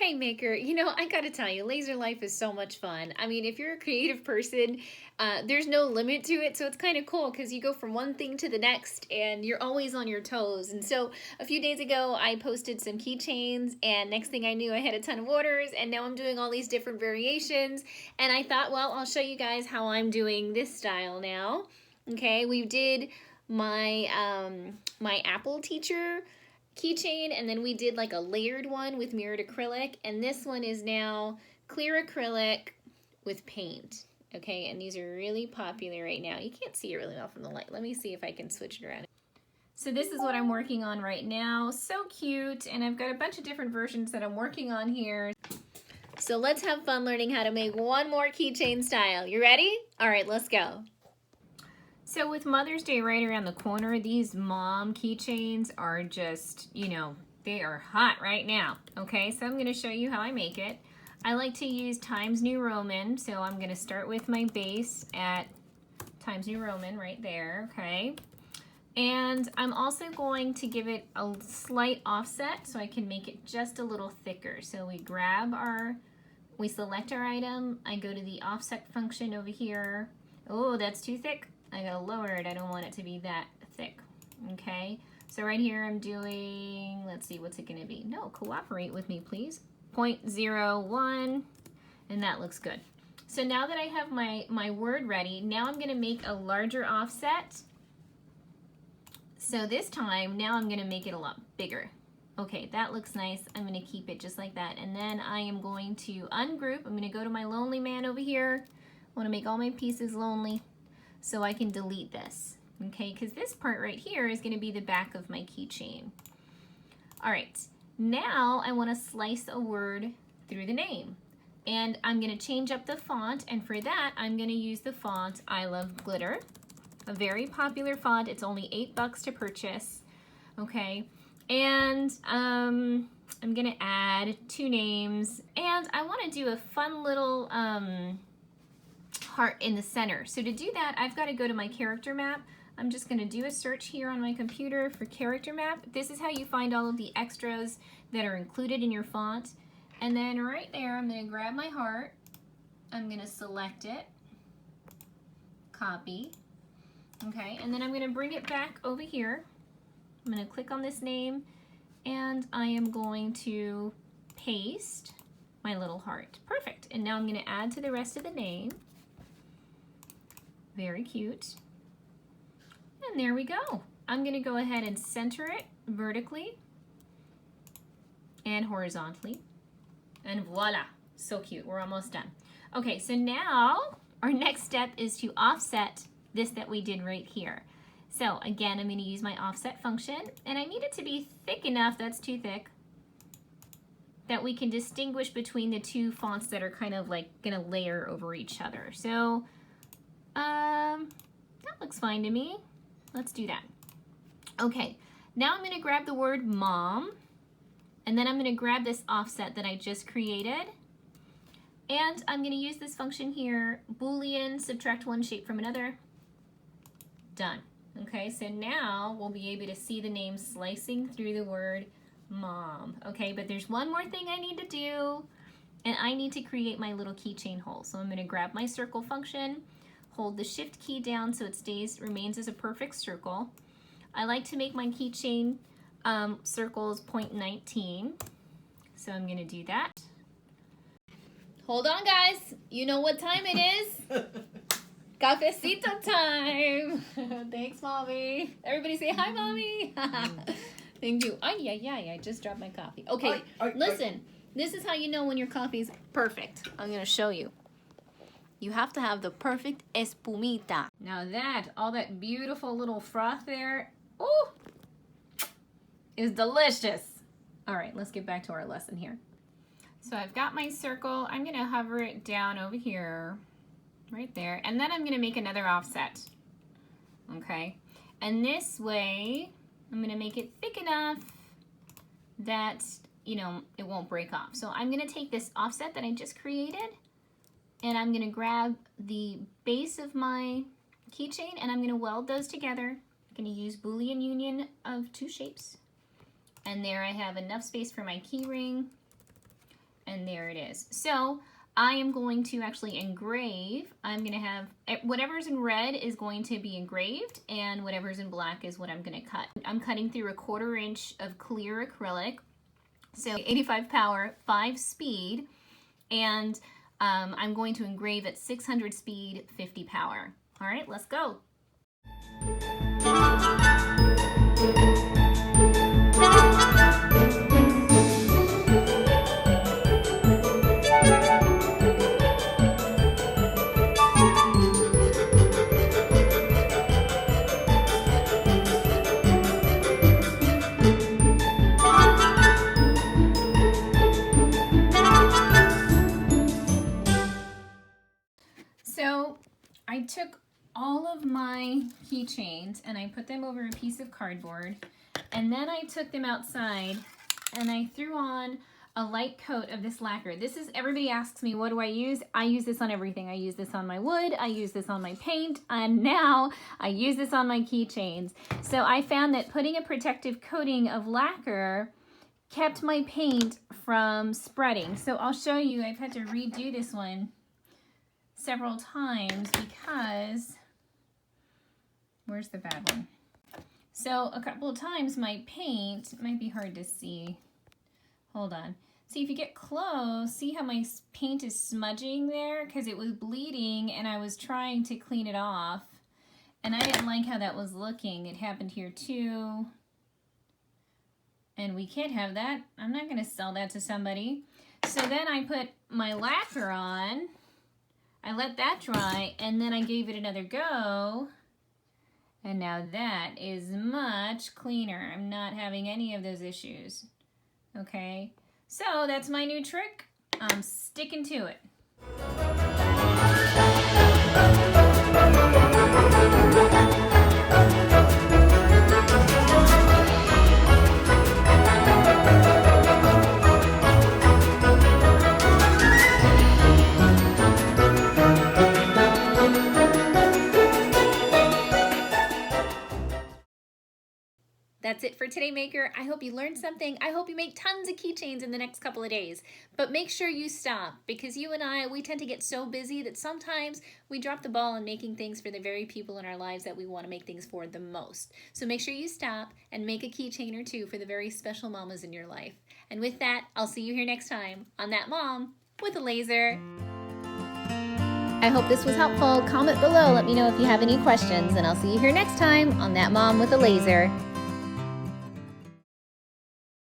Hey maker, you know, I gotta tell you, laser life is so much fun. I mean, if you're a creative person, there's no limit to it, so it's kind of cool because you go from one thing to the next and you're always on your toes. And so a few days ago, I posted some keychains, and next thing I knew, I had a ton of orders, and now I'm doing all these different variations. And I thought, well, I'll show you guys how I'm doing this style now. Okay, we did my my Apple teacher keychain, and then we did like a layered one with mirrored acrylic, and this one is now clear acrylic with paint. Okay, and these are really popular right now. You can't see it really well from the light. Let me see if I can switch it around. So this is what I'm working on right now. So cute, and I've got a bunch of different versions that I'm working on here. So let's have fun learning how to make one more keychain style. You ready? All right, let's go. So with Mother's Day right around the corner, these mom keychains are just, you know, they are hot right now. Okay, so I'm going to show you how I make it. I like to use Times New Roman, so I'm going to start with my base at Times New Roman right there, okay? And I'm also going to give it a slight offset so I can make it just a little thicker. So we select our item, I go to the offset function over here. Oh, that's too thick. I gotta lower it. I don't want it to be that thick. Okay, so right here I'm doing, let's see, what's it gonna be? No, cooperate with me, please. 0.01, and that looks good. So now that I have my word ready, now I'm gonna make a larger offset. So this time, now I'm gonna make it a lot bigger. Okay, that looks nice. I'm gonna keep it just like that. And then I am going to ungroup. I'm gonna go to my lonely man over here. I wanna make all my pieces lonely, so I can delete this, okay? Because this part right here is going to be the back of my keychain. All right, now I want to slice a word through the name. And I'm going to change up the font, and for that, I'm going to use the font I Love Glitter, a very popular font. It's only $8 to purchase, okay? And I'm going to add 2 names, and I want to do a fun little heart in the center. So to do that, I've got to go to my character map. I'm just going to do a search here on my computer for character map. This is how you find all of the extras that are included in your font. And then right there, I'm going to grab my heart. I'm going to select it, copy, okay, and then I'm going to bring it back over here. I'm going to click on this name, and I am going to paste my little heart. Perfect. And now I'm going to add to the rest of the name. Very cute. And there we go. I'm going to go ahead and center it vertically and horizontally. And voila, so cute. We're almost done. Okay, so now our next step is to offset this that we did right here. So again, I'm going to use my offset function, and I need it to be thick enough, that's too thick, that we can distinguish between the two fonts that are kind of like going to layer over each other. So that looks fine to me. Let's do that. Okay, now I'm going to grab the word mom, and then I'm going to grab this offset that I just created, and I'm going to use this function here, Boolean, subtract one shape from another. Done. Okay, so now we'll be able to see the name slicing through the word mom. Okay, but there's one more thing I need to do, and I need to create my little keychain hole. So I'm going to grab my circle function, hold the shift key down so it remains as a perfect circle. I like to make my keychain circles 0.19, so I'm going to do that. Hold on, guys. You know what time it is. Cafecito time. Thanks, Mommy. Everybody say hi, Mommy. Thank you. I just dropped my coffee. Okay, listen. This is how you know when your coffee's perfect. I'm going to show you. You have to have the perfect espumita. Now all that beautiful little froth there, ooh, is delicious. All right, let's get back to our lesson here. So I've got my circle. I'm going to hover it down over here, right there, and then I'm going to make another offset. Okay, and this way I'm going to make it thick enough that, you know, it won't break off. So I'm going to take this offset that I just created, and I'm going to grab the base of my keychain, and I'm going to weld those together. I'm going to use Boolean union of 2 shapes. And there I have enough space for my key ring. and there it is. So I am going to actually engrave. I'm going to have whatever's in red is going to be engraved, and whatever's in black is what I'm going to cut. I'm cutting through a 1/4 inch of clear acrylic, so 85 power, 5 speed, and I'm going to engrave at 600 speed, 50 power. All right, let's go. So I took all of my keychains and I put them over a piece of cardboard, and then I took them outside and I threw on a light coat of this lacquer. This is, everybody asks me, what do I use? I use this on everything. I use this on my wood, I use this on my paint, and now I use this on my keychains. So I found that putting a protective coating of lacquer kept my paint from spreading. So I'll show you, I've had to redo this one several times because, where's the bad one? So a couple of times my paint, it might be hard to see. Hold on. See, if you get close, see how my paint is smudging there? Because it was bleeding and I was trying to clean it off. And I didn't like how that was looking. It happened here too. And we can't have that. I'm not going to sell that to somebody. So then I put my lacquer on. I let that dry, and then I gave it another go, and now that is much cleaner. I'm not having any of those issues, okay? So that's my new trick. I'm sticking to it. That's it for today, Maker. I hope you learned something. I hope you make tons of keychains in the next couple of days. But make sure you stop, because you and I, we tend to get so busy that sometimes we drop the ball on making things for the very people in our lives that we want to make things for the most. So make sure you stop and make a keychain or two for the very special mamas in your life. And with that, I'll see you here next time on That Mom with a Laser. I hope this was helpful. Comment below. Let me know if you have any questions, and I'll see you here next time on That Mom with a Laser.